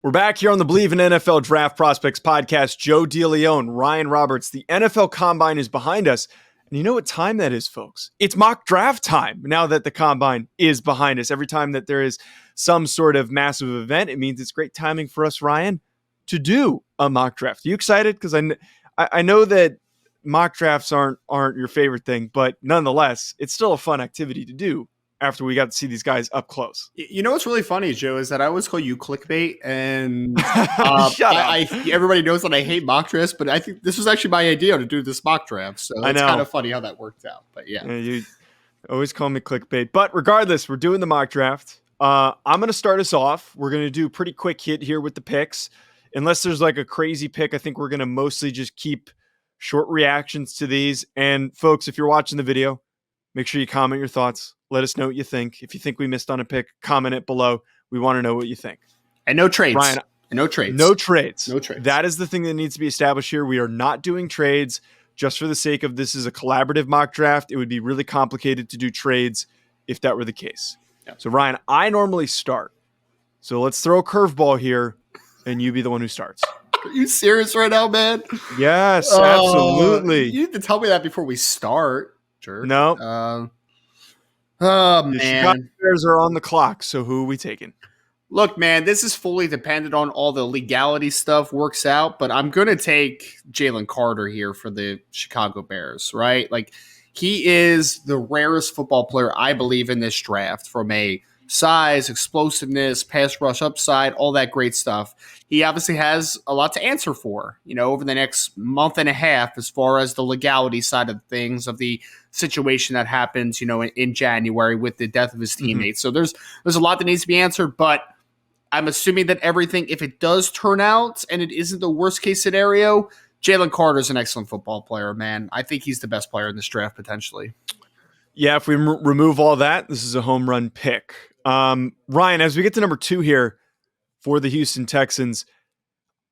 We're back here on the Believe in NFL Draft Prospects podcast. Joe DeLeone, Ryan Roberts. The NFL Combine is behind us. And you know what time that is, folks? It's mock draft time now that the Combine is behind us. Every time that there is some sort of massive event, it means it's great timing for us, Ryan, to do a mock draft. Are you excited? Because I know that mock drafts aren't your favorite thing, but nonetheless, it's still a fun activity to do after we got to see these guys up close. You know what's really funny, Joe, is that I always call you clickbait, and everybody knows that I hate mock drafts, but I think this was actually my idea to do this mock draft, so it's kind of funny how that worked out. But yeah, you always call me clickbait. But regardless, we're doing the mock draft. I'm going to start us off. We're going to do a pretty quick hit here with the picks. Unless there's like a crazy pick, I think we're going to mostly just keep short reactions to these. And folks, if you're watching the video, make sure you comment your thoughts. Let us know what you think. If you think we missed on a pick, comment it below. We want to know what you think. And no trades. Ryan, no trades. No trades. No trades. That is the thing that needs to be established here. We are not doing trades just for the sake of this is a collaborative mock draft. It would be really complicated to do trades if that were the case. Yeah. So, Ryan, I normally start. So let's throw a curveball here, and you be the one who starts. Are you serious right now, man? Yes, absolutely. You need to tell me that before we start. Sure. No. Oh, the man. Chicago Bears are on the clock, so who are we taking? Look, man, this is fully dependent on all the legality stuff works out, but I'm going to take Jalen Carter here for the Chicago Bears, right? Like, he is the rarest football player, I believe, in this draft from a size, explosiveness, pass rush upside, all that great stuff. He obviously has a lot to answer for, over the next month and a half as far as the legality side of things of the situation that happens, in January with the death of his teammates. So there's a lot that needs to be answered, but I'm assuming that everything, if it does turn out and it isn't the worst case scenario, Jalen Carter is an excellent football player, man. I think he's the best player in this draft potentially. Yeah, if we remove all that, this is a home run pick. Ryan, as we get to number 2 here for the Houston Texans,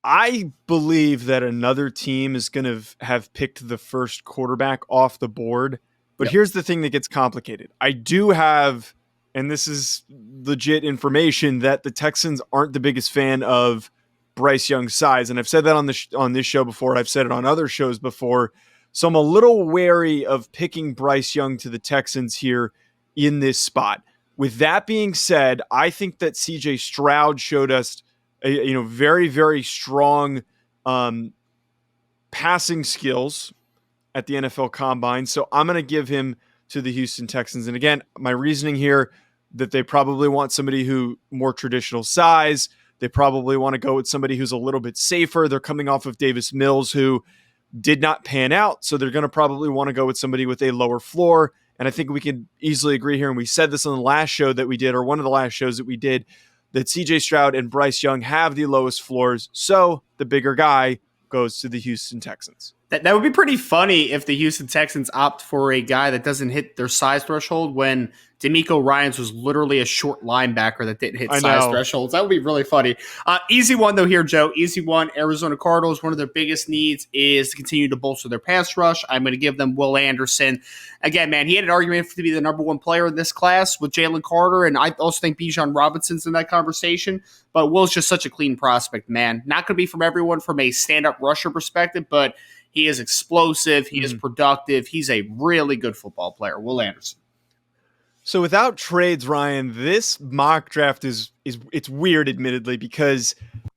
I believe that another team is going to have picked the first quarterback off the board. But Here's the thing that gets complicated. I do have, and this is legit information, that the Texans aren't the biggest fan of Bryce Young's size. And I've said that on this show before. I've said it on other shows before. So I'm a little wary of picking Bryce Young to the Texans here in this spot. With that being said, I think that C.J. Stroud showed us very, very strong passing skills at the NFL Combine. So I'm going to give him to the Houston Texans. And again, my reasoning here that they probably want somebody who more traditional size. They probably want to go with somebody who's a little bit safer. They're coming off of Davis Mills, who did not pan out. So they're going to probably want to go with somebody with a lower floor. And I think we can easily agree here, and we said this on the last show that we did, or one of the last shows that we did, that C.J. Stroud and Bryce Young have the lowest floors, so the bigger guy goes to the Houston Texans. That would be pretty funny if the Houston Texans opt for a guy that doesn't hit their size threshold when D'Amico Ryans was literally a short linebacker that didn't hit size thresholds. That would be really funny. Easy one, though, here, Joe. Easy one. Arizona Cardinals, one of their biggest needs is to continue to bolster their pass rush. I'm going to give them Will Anderson. Again, man, he had an argument to be the number 1 player in this class with Jalen Carter, and I also think Bijan Robinson's in that conversation. But Will's just such a clean prospect, man. Not going to be from everyone from a stand-up rusher perspective, but he is explosive. He is productive. He's a really good football player, Will Anderson. So without trades, Ryan, this mock draft is it's weird, admittedly, because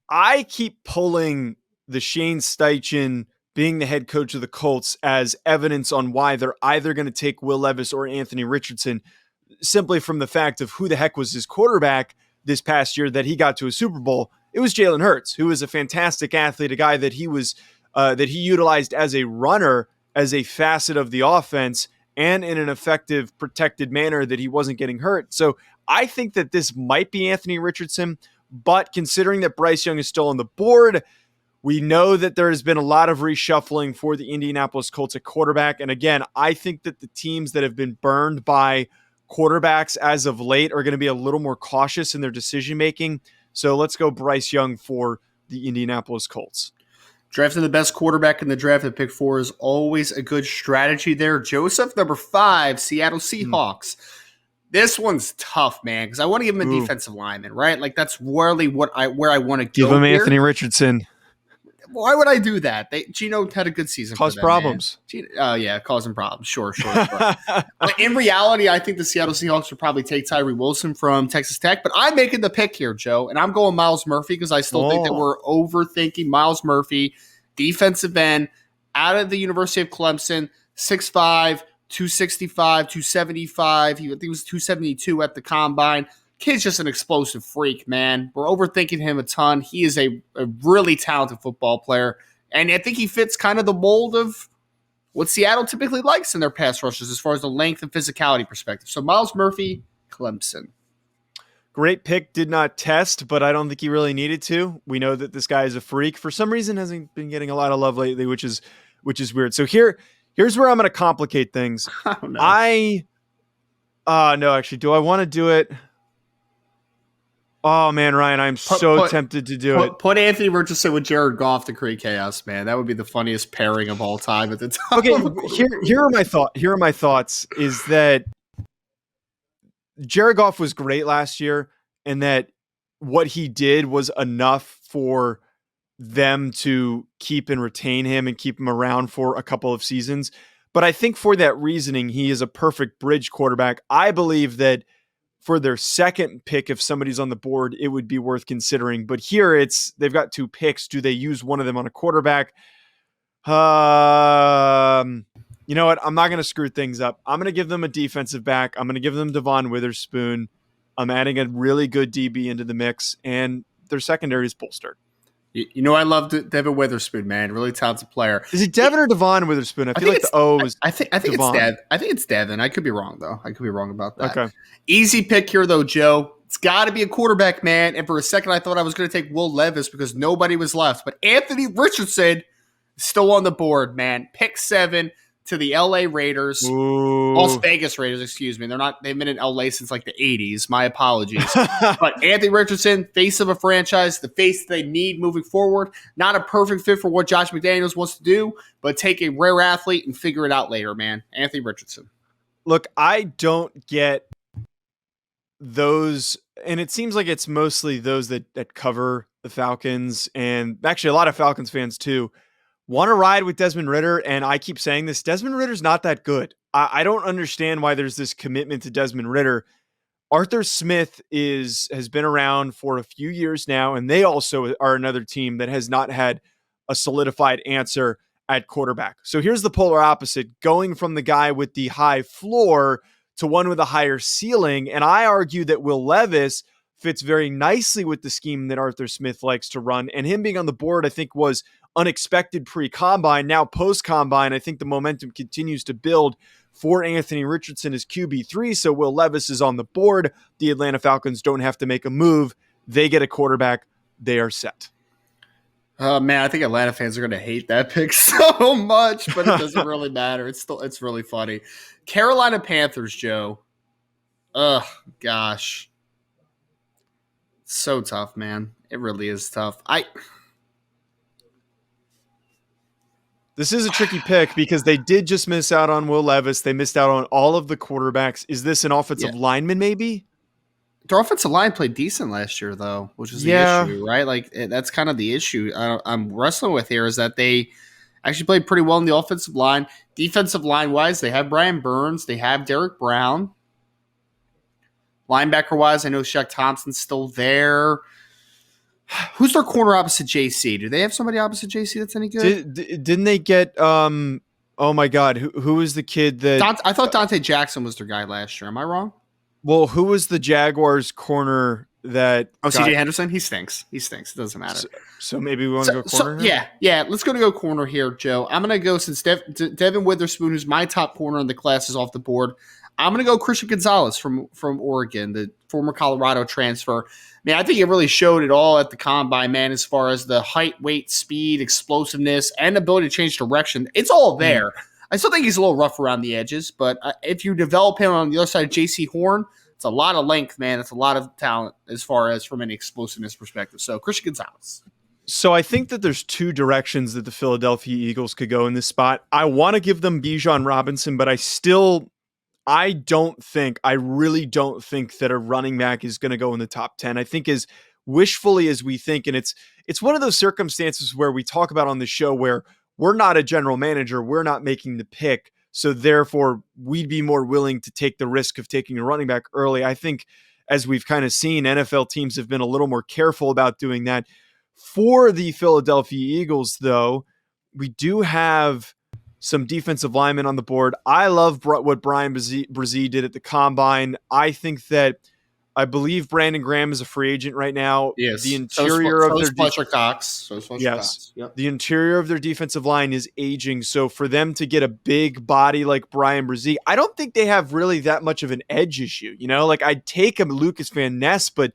I keep pulling the Shane Steichen being the head coach of the Colts as evidence on why they're either going to take Will Levis or Anthony Richardson, simply from the fact of who the heck was his quarterback this past year that he got to a Super Bowl. It was Jalen Hurts, who was a fantastic athlete, a guy that he was that he utilized as a runner, as a facet of the offense, and in an effective, protected manner that he wasn't getting hurt. So I think that this might be Anthony Richardson, but considering that Bryce Young is still on the board, we know that there has been a lot of reshuffling for the Indianapolis Colts at quarterback. And again, I think that the teams that have been burned by quarterbacks as of late are going to be a little more cautious in their decision-making. So let's go Bryce Young for the Indianapolis Colts. Drafting the best quarterback in the draft at pick 4 is always a good strategy there. Joseph, number 5, Seattle Seahawks. This one's tough, man, because I want to give him a defensive lineman, right? Like that's really where I want to Give go him here. Anthony Richardson. Why would I do that? Gino had a good season. Cause for them, problems. Oh yeah, causing problems. Sure. But in reality, I think the Seattle Seahawks would probably take Tyree Wilson from Texas Tech. But I'm making the pick here, Joe, and I'm going Miles Murphy because I still think that we're overthinking Miles Murphy, defensive end, out of the University of Clemson, 6'5", 265, 275. I think he was 272 at the combine. Kid's just an explosive freak, man. We're overthinking him a ton. He is a really talented football player. And I think he fits kind of the mold of what Seattle typically likes in their pass rushes as far as the length and physicality perspective. So Miles Murphy, Clemson. Great pick. Did not test, but I don't think he really needed to. We know that this guy is a freak. For some reason, hasn't been getting a lot of love lately, which is weird. So here's where I'm going to complicate things. Oh, no. No, actually, do I want to do it? Oh man, Ryan, I'm so tempted to do it. Put Anthony Richardson with Jared Goff to create chaos, man. That would be the funniest pairing of all time at the time. Okay, here are my thoughts. Is that Jared Goff was great last year, and that what he did was enough for them to keep and retain him and keep him around for a couple of seasons. But I think for that reasoning, he is a perfect bridge quarterback. I believe that for their second pick, if somebody's on the board, it would be worth considering. But here they've got 2 picks. Do they use one of them on a quarterback? You know what? I'm not going to screw things up. I'm going to give them a defensive back. I'm going to give them Devon Witherspoon. I'm adding a really good DB into the mix, and their secondary is bolstered. You know, I love Devin Witherspoon, man. Really talented player. Is it Devin or Devon Witherspoon? I feel like the O is. I think Devon. I think it's Devin. I could be wrong though. I could be wrong about that. Okay. Easy pick here though, Joe. It's got to be a quarterback, man. And for a second, I thought I was going to take Will Levis because nobody was left. But Anthony Richardson is still on the board, man. Pick 7 to the LA Raiders. Ooh. Las Vegas Raiders, excuse me. They've been in LA since like the 80s. My apologies. But Anthony Richardson, face of a franchise, the face they need moving forward. Not a perfect fit for what Josh McDaniels wants to do, but take a rare athlete and figure it out later, man. Anthony Richardson. Look, I don't get those, and it seems like it's mostly those that cover the Falcons, and actually a lot of Falcons fans too, want to ride with Desmond Ridder, and I keep saying this, Desmond Ritter's not that good. I don't understand why there's this commitment to Desmond Ridder. Arthur Smith has been around for a few years now, and they also are another team that has not had a solidified answer at quarterback. So here's the polar opposite, going from the guy with the high floor to one with a higher ceiling, and I argue that Will Levis fits very nicely with the scheme that Arthur Smith likes to run, and him being on the board, I think, was unexpected pre-combine. Now post-combine, I think the momentum continues to build for Anthony Richardson as QB3, so Will Levis is on the board. The Atlanta Falcons don't have to make a move. They get a quarterback. They are set. Man, I think Atlanta fans are going to hate that pick so much, but it doesn't really matter. It's really funny. Carolina Panthers, Joe. Ugh, gosh. So tough, man. It really is tough. This is a tricky pick because they did just miss out on Will Levis. They missed out on all of the quarterbacks. Is this an offensive lineman maybe? Their offensive line played decent last year, though, which is the issue, right? Like, that's kind of the issue I'm wrestling with here is that they actually played pretty well in the offensive line. Defensive line-wise, they have Brian Burns. They have Derek Brown. Linebacker-wise, I know Shaq Thompson's still there. Who's their corner opposite JC? Do they have somebody opposite JC that's any good? Didn't they get oh my God, who was the kid that I thought Dante Jackson was their guy last year. Am I wrong? Well, who was the Jaguars corner that CJ Henderson? He stinks. It doesn't matter. So maybe we want to go corner? Yeah. Let's go corner here, Joe. I'm gonna go since Devin Witherspoon, who's my top corner in the class, is off the board. I'm gonna go Christian Gonzalez from Oregon, the former Colorado transfer. Man, I think it really showed it all at the combine, man, as far as the height, weight, speed, explosiveness, and ability to change direction. It's all there. I still think he's a little rough around the edges, but if you develop him on the other side of J.C. Horn, it's a lot of length, man. It's a lot of talent as far as from an explosiveness perspective. So Christian Gonzalez. So I think that there's 2 directions that the Philadelphia Eagles could go in this spot. I want to give them Bijan Robinson, but I still I really don't think that a running back is going to go in the top 10. I think as wishfully as we think, and it's one of those circumstances where we talk about on the show where we're not a general manager, we're not making the pick, so therefore we'd be more willing to take the risk of taking a running back early. I think as we've kind of seen, NFL teams have been a little more careful about doing that. For the Philadelphia Eagles, though, we do have some defensive linemen on the board. I love what Brian Brzee did at the Combine. I believe Brandon Graham is a free agent right now. Yes. The interior of their Fletcher Cox. Yes. Yep. The interior of their defensive line is aging. So for them to get a big body like Brian Brzee, I don't think they have really that much of an edge issue. Like I'd take a Lucas Van Ness, but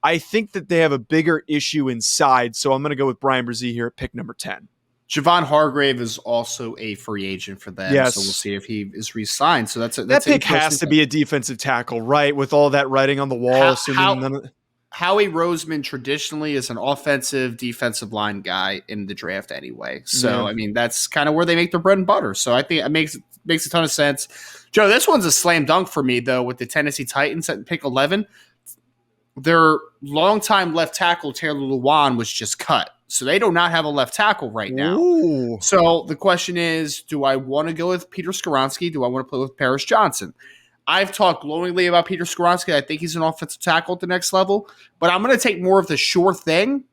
I think that they have a bigger issue inside. So I'm going to go with Brian Brzee here at pick number 10. Javon Hargrave is also a free agent for them, yes. So we'll see if he is re-signed. So that's that pick has to be a defensive tackle, right? With all that writing on the wall. Howie Roseman traditionally is an offensive defensive line guy in the draft anyway. So, I mean, that's kind of where they make their bread and butter. So I think it makes a ton of sense. Joe, this one's a slam dunk for me, though, with the Tennessee Titans at pick 11. Their longtime left tackle, Taylor Lewan, was just cut. So they do not have a left tackle right now. Ooh. So the question is, do I want to go with Peter Skoronski? Do I want to play with Paris Johnson? I've talked glowingly about Peter Skoronski. I think he's an offensive tackle at the next level. But I'm going to take more of the sure thing,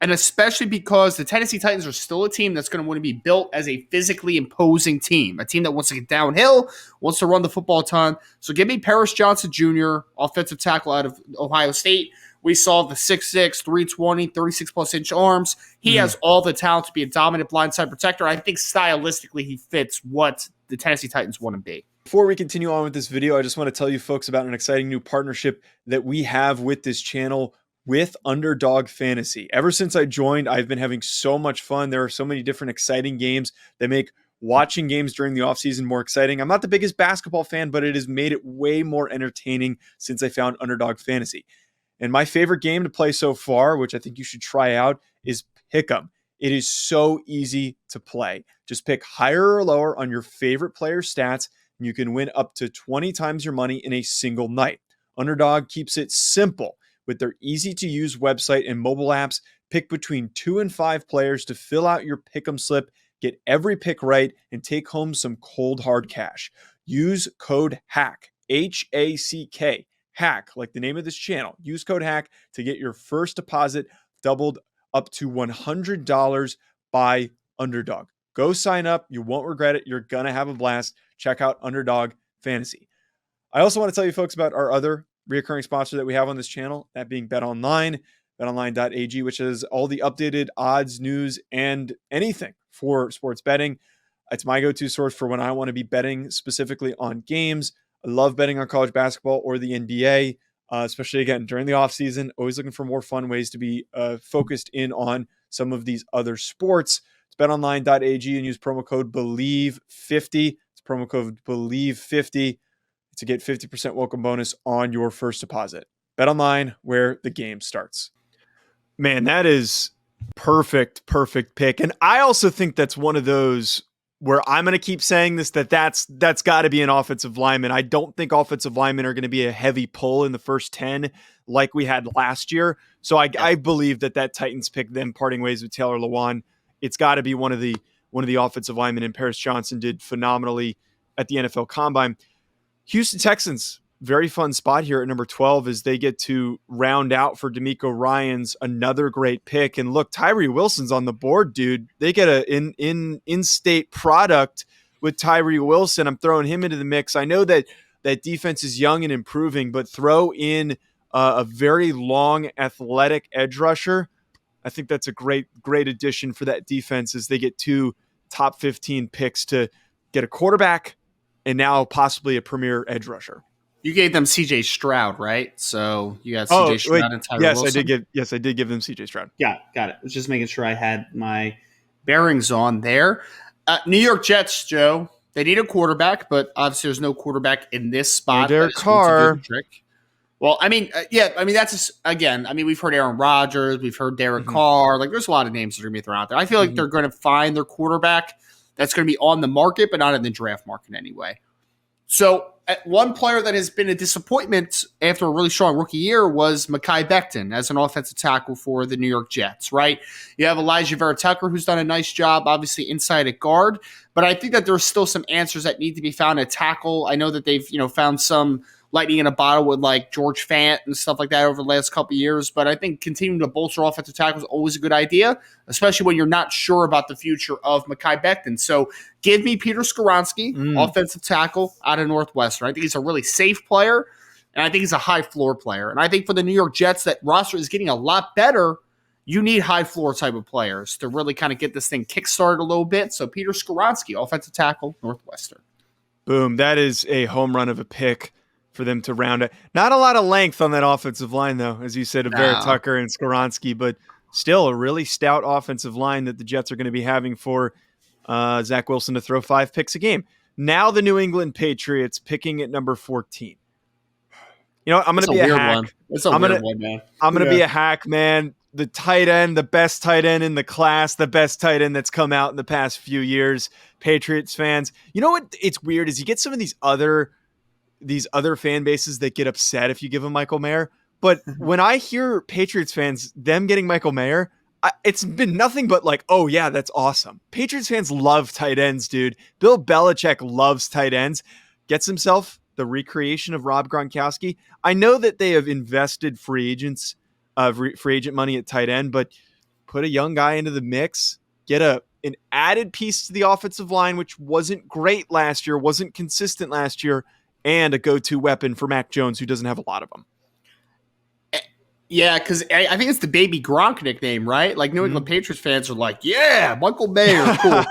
and especially because the Tennessee Titans are still a team that's going to want to be built as a physically imposing team, a team that wants to get downhill, wants to run the football a ton. So give me Paris Johnson Jr., offensive tackle out of Ohio State. We saw the 6'6", 320, 36-plus inch arms. He has all the talent to be a dominant blindside protector. I think stylistically he fits what the Tennessee Titans want to be. Before we continue on with this video, I just want to tell you folks about an exciting new partnership that we have with this channel with Underdog Fantasy. Ever since I joined, I've been having so much fun. There are so many different exciting games that make watching games during the offseason more exciting. I'm not the biggest basketball fan, but it has made it way more entertaining since I found Underdog Fantasy. And my favorite game to play so far, which I think you should try out, is Pick'em. It is so easy to play. Just pick higher or lower on your favorite player's stats, and you can win up to 20 times your money in a single night. Underdog keeps it simple with their easy-to-use website and mobile apps. Pick between 2 and 5 players to fill out your Pick'em slip, get every pick right, and take home some cold hard cash. Use code HACK, H-A-C-K, HACK, like the name of this channel. Use code HACK to get your first deposit doubled up to $100 by Underdog. Go sign up. You won't regret it. You're going to have a blast. Check out Underdog Fantasy. I also want to tell you folks about our other recurring sponsor that we have on this channel, that being BetOnline, betonline.ag, which has all the updated odds, news, and anything for sports betting. It's my go-to source for when I want to be betting specifically on games. I love betting on college basketball or the NBA, especially, again, during the offseason. Always looking for more fun ways to be focused in on some of these other sports. It's betonline.ag and use promo code BELIEVE50. It's promo code BELIEVE50 to get 50% welcome bonus on your first deposit. BetOnline, where the game starts. Man, that is perfect pick. And I also think that's one of those where I'm going to keep saying this, that's got to be an offensive lineman. I don't think offensive linemen are going to be a heavy pull in the first 10 like we had last year. So I believe that Titans pick, them parting ways with Taylor Lewan, it's got to be one of the offensive linemen, and Paris Johnson did phenomenally at the NFL Combine. Houston Texans, very fun spot here at number 12 as they get to round out for DeMeco Ryans another great pick. And look, Tyree Wilson's on the board, dude. They get an in-state product with Tyree Wilson. I'm throwing him into the mix. I know that defense is young and improving, but throw in a very long, athletic edge rusher. I think that's a great addition for that defense as they get 2 top 15 picks to get a quarterback and now possibly a premier edge rusher. You gave them C.J. Stroud, right? So you got C.J. Stroud and Tyree Wilson? I did give them C.J. Stroud. Got it. I was just making sure I had my bearings on there. New York Jets, Joe, they need a quarterback, but obviously there's no quarterback in this spot. Derek Carr. Well, that's we've heard Aaron Rodgers, we've heard Derek Carr. Like, there's a lot of names that are going to be thrown out there. I feel like they're going to find their quarterback that's going to be on the market, but not in the draft market anyway. So one player that has been a disappointment after a really strong rookie year was Mekhi Becton as an offensive tackle for the New York Jets, right? You have Elijah Vera Tucker, who's done a nice job, obviously inside at guard, but I think that there's still some answers that need to be found at tackle. I know that they've, found some lightning in a bottle with like George Fant and stuff like that over the last couple of years, but I think continuing to bolster offensive tackle is always a good idea, especially when you're not sure about the future of Mekhi Becton. So give me Peter Skoronski, offensive tackle out of Northwestern. I think he's a really safe player, and I think he's a high floor player. And I think for the New York Jets, that roster is getting a lot better. You need high floor type of players to really kind of get this thing kickstarted a little bit. So Peter Skoronski, offensive tackle, Northwestern. Boom. That is a home run of a pick for them to round it. Not a lot of length on that offensive line, though, as you said, of Vera Tucker and Skoronski, but still a really stout offensive line that the Jets are going to be having for Zach Wilson to throw 5 picks a game. Now the New England Patriots picking at number 14. I'm going to be a hack. It's a weird one, man. I'm going to be a hack, man. The tight end, the best tight end in the class, the best tight end that's come out in the past few years. Patriots fans. You know what? It's weird is you get some of these other fan bases that get upset if you give them Michael Mayer. But when I hear Patriots fans, them getting Michael Mayer, it's been nothing but like, oh yeah, that's awesome. Patriots fans love tight ends, dude. Bill Belichick loves tight ends. Gets himself the recreation of Rob Gronkowski. I know that they have invested free agent money at tight end, but put a young guy into the mix, get an added piece to the offensive line, which wasn't great last year, wasn't consistent last year, and a go-to weapon for Mac Jones, who doesn't have a lot of them. Yeah, because I think it's the baby Gronk nickname, right? Like New England Patriots fans are like, yeah, Michael Mayer, cool.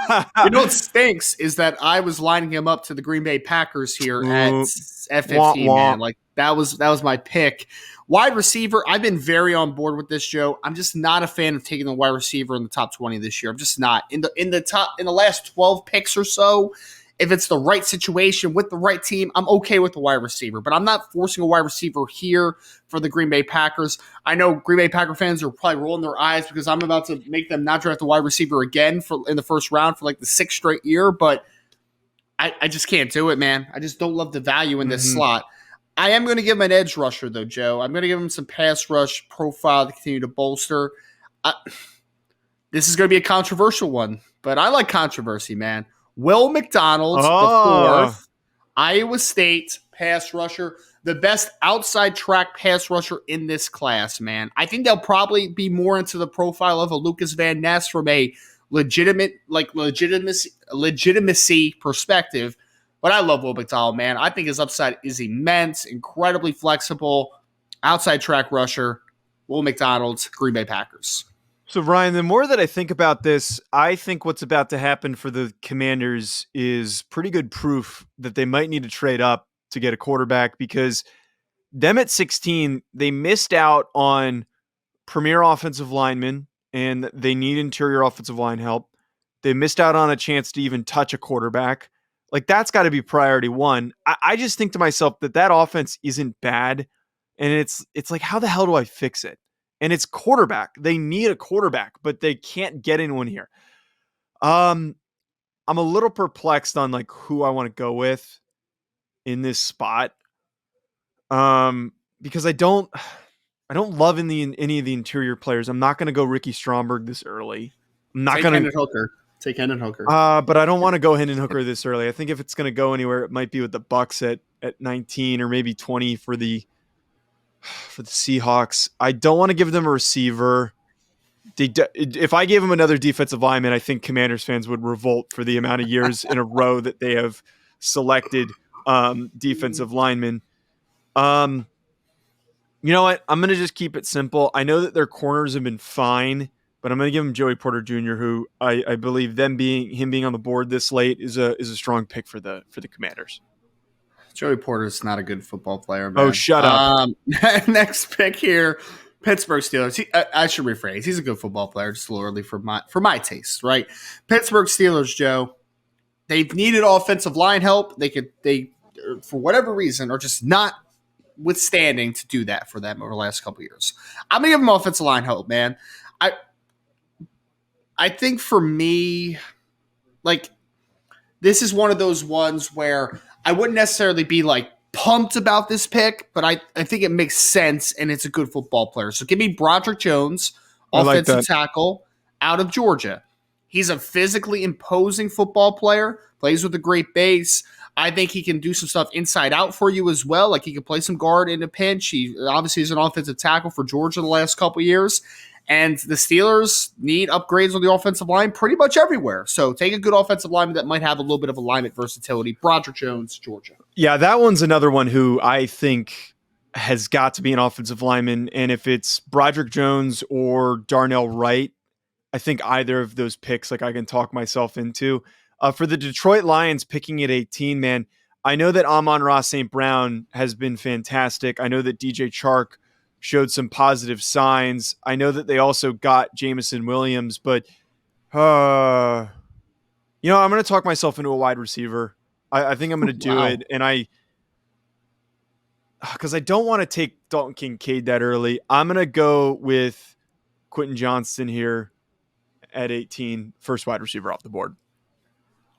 You know what stinks is that I was lining him up to the Green Bay Packers here at F15, man. Like that was my pick. Wide receiver, I've been very on board with this, Joe. I'm just not a fan of taking the wide receiver in the top 20 this year. I'm just not. In the last 12 picks or so, if it's the right situation with the right team, I'm okay with the wide receiver, but I'm not forcing a wide receiver here for the Green Bay Packers. I know Green Bay Packer fans are probably rolling their eyes because I'm about to make them not draft a wide receiver again in the first round for like the 6th straight year, but I just can't do it, man. I just don't love the value in this slot. I am going to give him an edge rusher, though, Joe. I'm going to give him some pass rush profile to continue to bolster. This is going to be a controversial one, but I like controversy, man. Will McDonald, the 4th, Iowa State pass rusher, the best outside track pass rusher in this class, man. I think they'll probably be more into the profile of a Lucas Van Ness from a legitimacy perspective. But I love Will McDonald, man. I think his upside is immense, incredibly flexible, outside track rusher. Will McDonald, Green Bay Packers. So, Ryan, the more that I think about this, I think what's about to happen for the Commanders is pretty good proof that they might need to trade up to get a quarterback, because them at 16, they missed out on premier offensive linemen, and they need interior offensive line help. They missed out on a chance to even touch a quarterback. Like, that's got to be priority one. I just think to myself that offense isn't bad, and it's like, how the hell do I fix it? And it's quarterback. They need a quarterback, but they can't get anyone here. I'm a little perplexed on like who I want to go with in this spot. Because I don't love any of the interior players. I'm not going to go Ricky Stromberg this early. I'm not going to take Hendon Hooker. But I don't want to go Hendon Hooker this early. I think if it's going to go anywhere, it might be with the Bucks at 19 or maybe 20 for the Seahawks. I don't want to give them a receiver. If I gave them another defensive lineman, I think Commanders fans would revolt for the amount of years in a row that they have selected defensive linemen. You know what? I'm going to just keep it simple. I know that their corners have been fine, but I'm going to give them Joey Porter Jr., who I believe him being on the board this late is a strong pick for the Commanders. Joey Porter's not a good football player, man. Oh, shut up. Next pick here, Pittsburgh Steelers. I should rephrase. He's a good football player, just a little early for my taste, right? Pittsburgh Steelers, Joe. They've needed offensive line help. They for whatever reason are just not withstanding to do that for them over the last couple of years. I'm gonna give them offensive line help, man. I think for me, like, this is one of those ones where I wouldn't necessarily be like pumped about this pick, but I think it makes sense and it's a good football player. So give me Broderick Jones, I like offensive that. tackle out of Georgia. He's a physically imposing football player, plays with a great base. I think he can do some stuff inside out for you as well. Like he can play some guard in a pinch. He obviously is an offensive tackle for Georgia the last couple of years. And the Steelers need upgrades on the offensive line pretty much everywhere. So take a good offensive lineman that might have a little bit of alignment versatility. Broderick Jones, Georgia. Yeah, that one's another one who I think has got to be an offensive lineman. And if it's Broderick Jones or Darnell Wright, I think either of those picks, like I can talk myself into. For the Detroit Lions picking at 18, man, I know that Amon-Ra St. Brown has been fantastic. I know that DJ Chark showed some positive signs. I know that they also got Jameson Williams, but I'm going to talk myself into a wide receiver. I think I'm going to do it. And because I don't want to take Dalton Kincaid that early, I'm going to go with Quentin Johnston here at 18, first wide receiver off the board.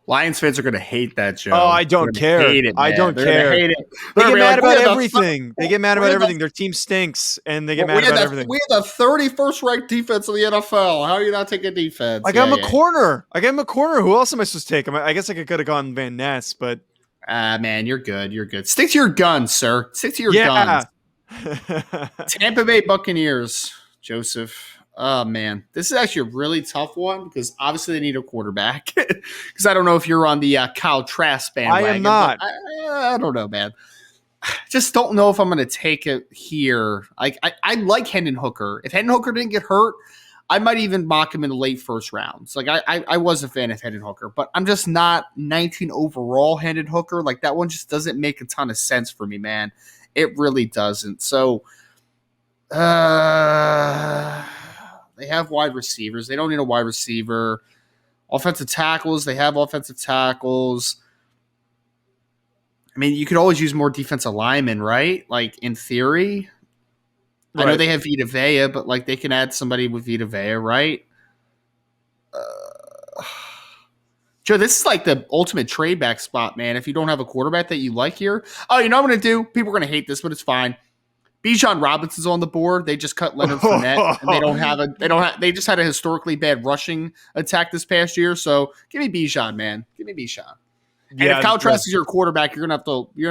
Lions fans are going to hate that, Joe. Oh, I don't care. I don't care. Hate it. They get mad about everything. They get mad about everything. Their team stinks, and they get mad about everything. We have the 31st ranked defense in the NFL. How are you not taking defense? I got him a corner. Who else am I supposed to take? I guess I could have gone Van Ness, but man, you're good. You're good. Stick to your guns, sir. Stick to your guns. Tampa Bay Buccaneers, Joseph. Oh, man. This is actually a really tough one because obviously they need a quarterback. Because I don't know if you're on the Kyle Trask bandwagon. I am not. I don't know, man. Just don't know if I'm going to take it here. I like Hendon Hooker. If Hendon Hooker didn't get hurt, I might even mock him in the late first rounds. Like I was a fan of Hendon Hooker, but I'm just not 19 overall Hendon Hooker. Like that one just doesn't make a ton of sense for me, man. It really doesn't. So, they have wide receivers. They don't need a wide receiver. Offensive tackles. They have offensive tackles. I mean, you could always use more defensive linemen, right? Like, in theory. Right. I know they have Vita Vea, but, like, they can add somebody with Vita Vea, right? Joe, this is like the ultimate trade back spot, man. If you don't have a quarterback that you like here. Oh, you know what I'm going to do? People are going to hate this, but it's fine. Bijan Robinson's on the board. They just cut Leonard Fournette, and they just had a historically bad rushing attack this past year. So give me Bijan, man. Give me Bijan. And if Kyle Trask is your quarterback, you're gonna have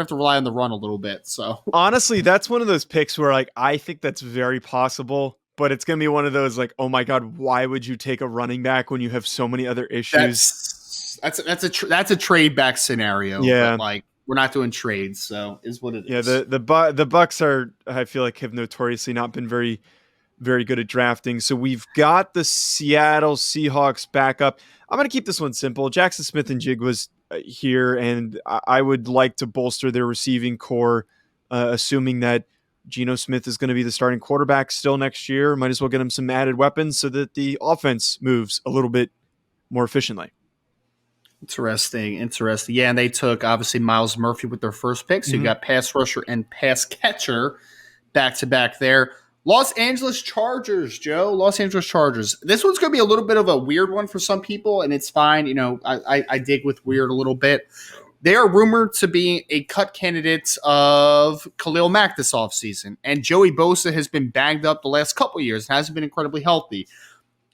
to rely on the run a little bit. So honestly, that's one of those picks where like I think that's very possible, but it's gonna be one of those like, oh my god, why would you take a running back when you have so many other issues? That's a trade back scenario. Yeah, but like. We're not doing trades, so is what it is. Yeah, the Bucks are, I feel like, have notoriously not been very, very good at drafting. So we've got the Seattle Seahawks back up. I'm going to keep this one simple. Jackson Smith and Jig was here, and I would like to bolster their receiving core, assuming that Geno Smith is going to be the starting quarterback still next year. Might as well get him some added weapons so that the offense moves a little bit more efficiently. Interesting. Yeah, and they took, obviously, Myles Murphy with their first pick. So you got pass rusher and pass catcher back-to-back there. Los Angeles Chargers, Joe. Los Angeles Chargers. This one's going to be a little bit of a weird one for some people, and it's fine. You know, I dig with weird a little bit. They are rumored to be a cut candidate of Khalil Mack this offseason, and Joey Bosa has been banged up the last couple of years and hasn't been incredibly healthy.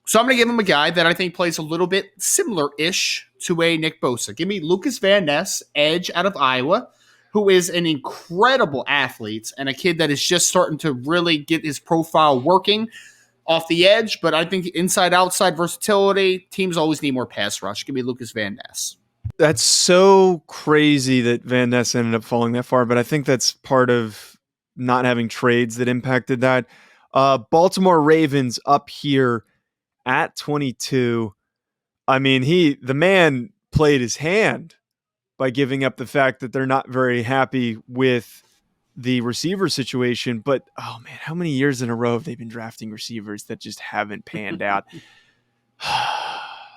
So I'm going to give him a guy that I think plays a little bit similar-ish to a Nick Bosa. Give me Lucas Van Ness, edge out of Iowa, who is an incredible athlete and a kid that is just starting to really get his profile working off the edge. But I think inside-outside versatility, teams always need more pass rush. Give me Lucas Van Ness. That's so crazy that Van Ness ended up falling that far, but I think that's part of not having trades that impacted that. Baltimore Ravens up here at 22. I mean, the man played his hand by giving up the fact that they're not very happy with the receiver situation. But, oh man, how many years in a row have they been drafting receivers that just haven't panned out?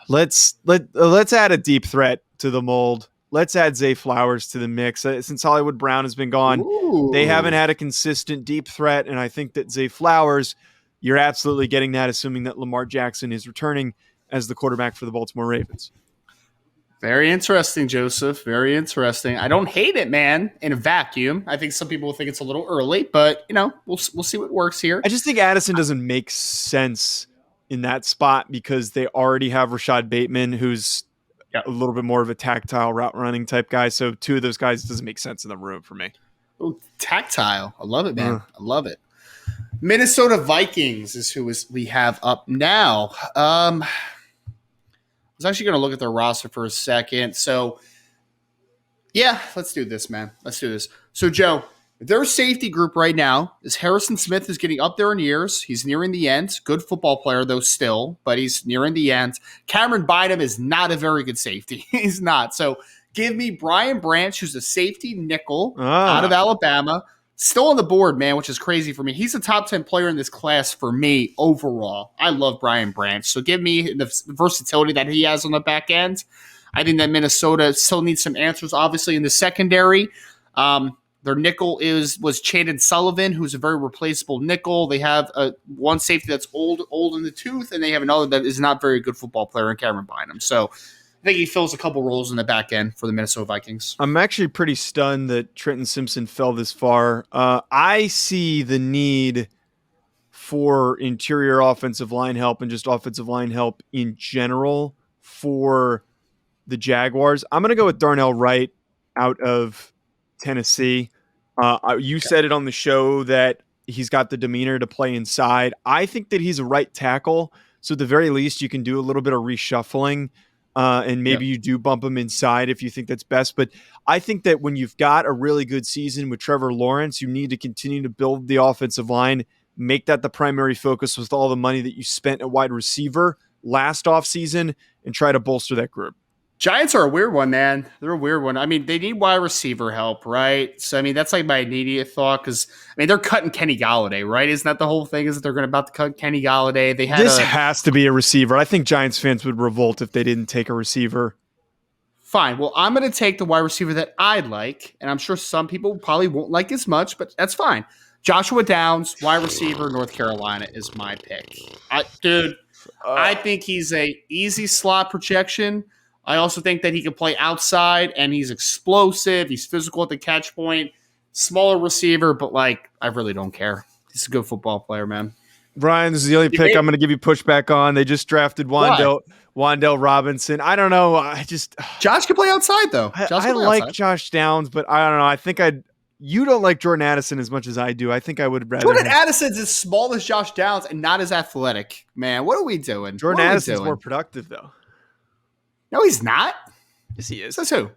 Let's add a deep threat to the mold. Let's add Zay Flowers to the mix. Since Hollywood Brown has been gone, They haven't had a consistent deep threat, and I think that Zay Flowers, you're absolutely getting that, assuming that Lamar Jackson is returning as the quarterback for the Baltimore Ravens. Very interesting, Joseph. Very interesting. I don't hate it, man. In a vacuum, I think some people will think it's a little early, but we'll see what works here. I just think Addison doesn't make sense in that spot because they already have Rashad Bateman, who's Yep. a little bit more of a tactile route running type guy. So two of those guys doesn't make sense in the room for me. Ooh, tactile. I love it, man. I love it. Minnesota Vikings is who we have up now. I was actually going to look at their roster for a second. So, yeah, let's do this, man. Let's do this. So, Joe, their safety group right now is Harrison Smith is getting up there in years. He's nearing the end. Good football player, though, still, but he's nearing the end. Cameron Bynum is not a very good safety. He's not. So, give me Brian Branch, who's a safety nickel out of Alabama. Still on the board, man, which is crazy for me. He's a top 10 player in this class for me overall. I love Brian Branch. So give me the versatility that he has on the back end. I think that Minnesota still needs some answers, obviously, in the secondary. Their nickel was Chandon Sullivan, who's a very replaceable nickel. They have one safety that's old in the tooth, and they have another that is not very good football player in Cameron Bynum. So I think he fills a couple roles in the back end for the Minnesota Vikings. I'm actually pretty stunned that Trenton Simpson fell this far. I see the need for interior offensive line help and just offensive line help in general for the Jaguars. I'm going to go with Darnell Wright out of Tennessee. You said it on the show that he's got the demeanor to play inside. I think that he's a right tackle. So at the very least, you can do a little bit of reshuffling. And maybe you do bump him inside if you think that's best. But I think that when you've got a really good season with Trevor Lawrence, you need to continue to build the offensive line, make that the primary focus with all the money that you spent at wide receiver last offseason, and try to bolster that group. Giants are a weird one, man. They're a weird one. I mean, they need wide receiver help, right? So, I mean, that's like my immediate thought because, I mean, they're cutting Kenny Galladay, right? Isn't that the whole thing? Is that they're about to cut Kenny Galladay? This has to be a receiver. I think Giants fans would revolt if they didn't take a receiver. Fine. Well, I'm going to take the wide receiver that I like, and I'm sure some people probably won't like as much, but that's fine. Joshua Downs, wide receiver, North Carolina is my pick. I think he's a easy slot projection. I also think that he can play outside, and he's explosive. He's physical at the catch point. Smaller receiver, but, I really don't care. He's a good football player, man. Brian, this is the only pick I'm going to give you pushback on. They just drafted Wan'Dale Robinson. I don't know. Josh can play outside, though. I like Josh Downs, but I don't know. I think you don't like Jordan Addison as much as I do. I think I would rather. Jordan Addison's as small as Josh Downs and not as athletic. Man, what are we doing? Jordan Addison's more productive, though. No, he's not. Yes, he is. Says who?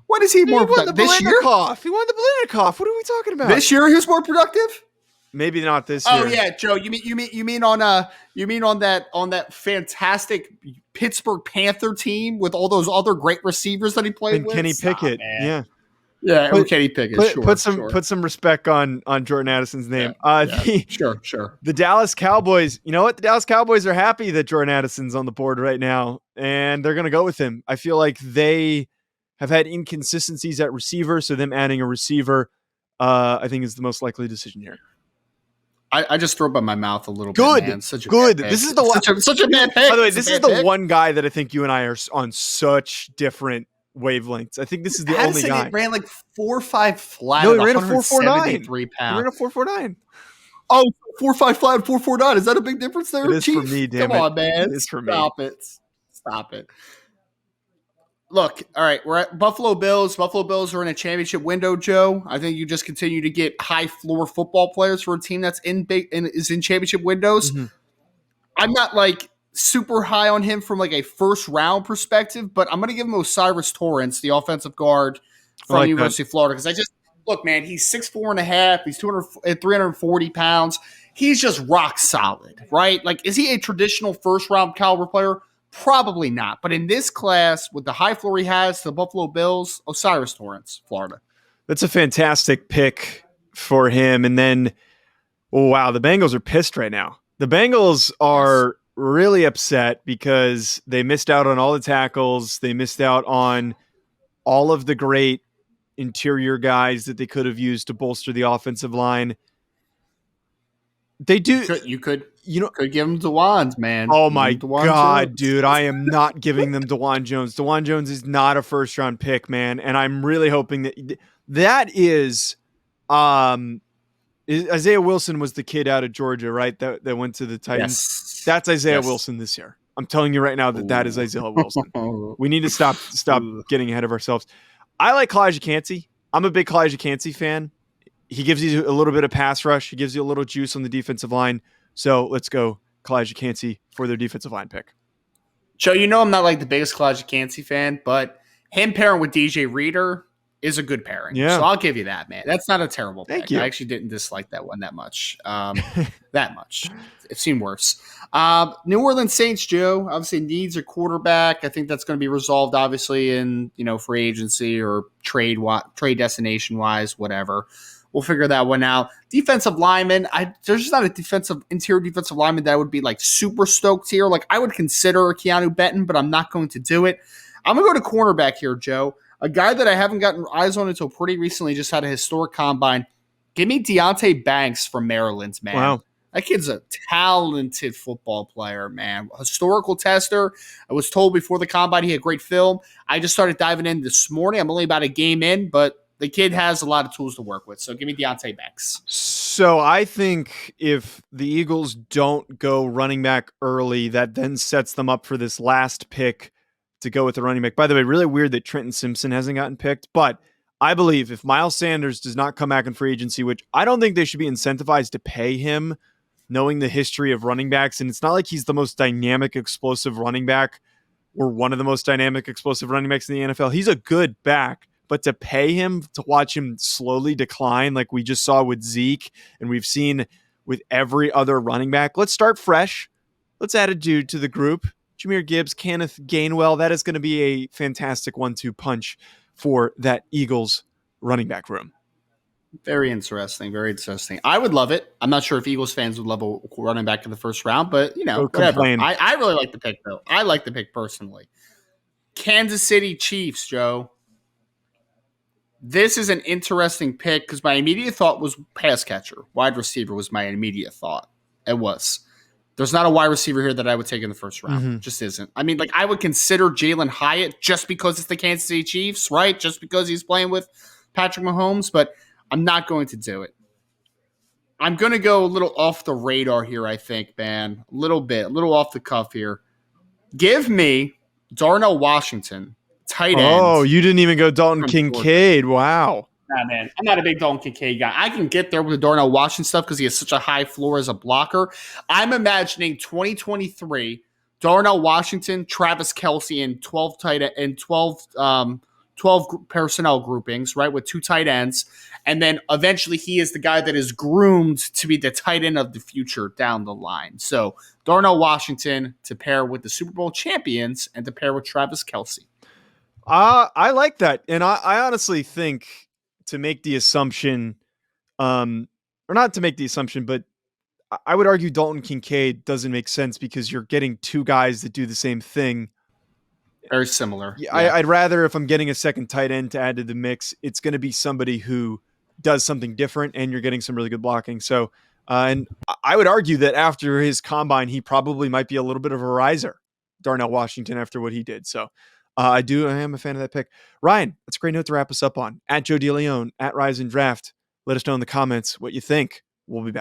What is he more productive this year? He won the Blitnikoff. What are we talking about? This year, who's more productive? Maybe not this year. Oh yeah, Joe. You mean on that fantastic Pittsburgh Panther team with all those other great receivers that he played with? Kenny Pickett. Yeah. Yeah, Kenny Pickett. Put some respect on Jordan Addison's name. Sure. The Dallas Cowboys. You know what? The Dallas Cowboys are happy that Jordan Addison's on the board right now, and they're going to go with him. I feel like they have had inconsistencies at receiver, so them adding a receiver, I think, is the most likely decision here. I just threw up in my mouth a little bit. Man. Such a good. Bad This is the such a bad pick. By the way, this is the one guy that I think you and I are on such different wavelengths. I think this is the only guy. It ran 4.5 flat. No, he ran a 4.49. 3 pounds. He ran a 4.49. Oh, 4.5 flat, 4.49. Is that a big difference there? It is for me, damn it. Come on, man. It is for me. Stop it. Look, all right, we're at Buffalo Bills. Buffalo Bills are in a championship window, Joe. I think you just continue to get high floor football players for a team that's is in championship windows. Mm-hmm. I'm not super high on him from a first round perspective, but I'm going to give him Osiris Torrance, the offensive guard from University of Florida, because look, man, he's 6'4.5", he's 340 pounds. He's just rock solid, right? Is he a traditional first round caliber player? Probably not. But in this class, with the high floor he has to the Buffalo Bills, Osiris Torrance, Florida. That's a fantastic pick for him. And then, wow, the Bengals are pissed right now. The Bengals are really upset because they missed out on all the tackles. They missed out on all of the great interior guys that they could have used to bolster the offensive line. They do. You could. You know, Could give him DeWans, man. oh Give my him DeWan God, Jones. dude. I am not giving them DeWan Jones. DeWan Jones is not a first round pick, man. And I'm really hoping that is Isaiah Wilson was the kid out of Georgia, right? That went to the Titans. Yes. That's Isaiah Yes. Wilson this year. I'm telling you right now that is Isaiah Wilson. Ooh. We need to stop getting ahead of ourselves. I like Kalijah Kancey. I'm a big Kalijah Kancey fan. He gives you a little bit of pass rush. He gives you a little juice on the defensive line. So let's go Kalijah Kancey for their defensive line pick. Joe, you know I'm not like the biggest Kalijah Kancey fan, but him pairing with DJ Reader is a good pairing. Yeah. So I'll give you that, man. That's not a terrible pick. Thank you. I actually didn't dislike that one that much. That much. It seemed worse. New Orleans Saints, Joe, obviously needs a quarterback. I think that's going to be resolved, obviously, in free agency or trade destination wise, whatever. We'll figure that one out. Defensive lineman, there's just not a interior defensive lineman that I would be like super stoked here. Like I would consider Keanu Benton, but I'm not going to do it. I'm going to go to cornerback here, Joe. A guy that I haven't gotten eyes on until pretty recently, just had a historic combine. Give me Deonte Banks from Maryland, man. Wow. That kid's a talented football player, man. Historical tester. I was told before the combine he had great film. I just started diving in this morning. I'm only about a game in, but the kid has a lot of tools to work with. So give me Deonte Banks. So I think if the Eagles don't go running back early, that then sets them up for this last pick to go with the running back. By the way, really weird that Trenton Simpson hasn't gotten picked, but I believe if Miles Sanders does not come back in free agency, which I don't think they should be incentivized to pay him, knowing the history of running backs, and it's not like he's the most dynamic, explosive running back or one of the most dynamic, explosive running backs in the NFL. He's a good back. But to pay him to watch him slowly decline like we just saw with Zeke and we've seen with every other running back, let's start fresh. Let's add a dude to the group. Jahmyr Gibbs, Kenneth Gainwell. That is going to be a fantastic 1-2 punch for that Eagles running back room. Very interesting. Very interesting. I would love it. I'm not sure if Eagles fans would love a running back in the first round, but, whatever. I really like the pick, though. I like the pick personally. Kansas City Chiefs, Joe. This is an interesting pick because my immediate thought was pass catcher. Wide receiver was my immediate thought. It was. There's not a wide receiver here that I would take in the first round. Mm-hmm. Just isn't. I mean, like I would consider Jalen Hyatt just because it's the Kansas City Chiefs, right? Just because he's playing with Patrick Mahomes, but I'm not going to do it. I'm going to go a little off the radar here, I think, man. A little off the cuff here. Give me Darnell Washington. Tight end. Oh, you didn't even go Dalton Kincaid. Wow. Nah, man. I'm not a big Dalton Kincaid guy. I can get there with the Darnell Washington stuff because he has such a high floor as a blocker. I'm imagining 2023, Darnell Washington, Travis Kelce, and 12 personnel groupings, right, with 2 tight ends. And then eventually he is the guy that is groomed to be the tight end of the future down the line. So Darnell Washington to pair with the Super Bowl champions and to pair with Travis Kelce. I like that. And I honestly think to make the assumption, or not to make the assumption, but I would argue Dalton Kincaid doesn't make sense because you're getting 2 guys that do the same thing. Very similar. Yeah. I'd rather, if I'm getting a second tight end to add to the mix, it's going to be somebody who does something different and you're getting some really good blocking. So, and I would argue that after his combine, he probably might be a little bit of a riser, Darnell Washington, after what he did. So, I am a fan of that pick. Ryan, that's a great note to wrap us up on. At Joe DeLeone, at Rise and Draft. Let us know in the comments what you think. We'll be back.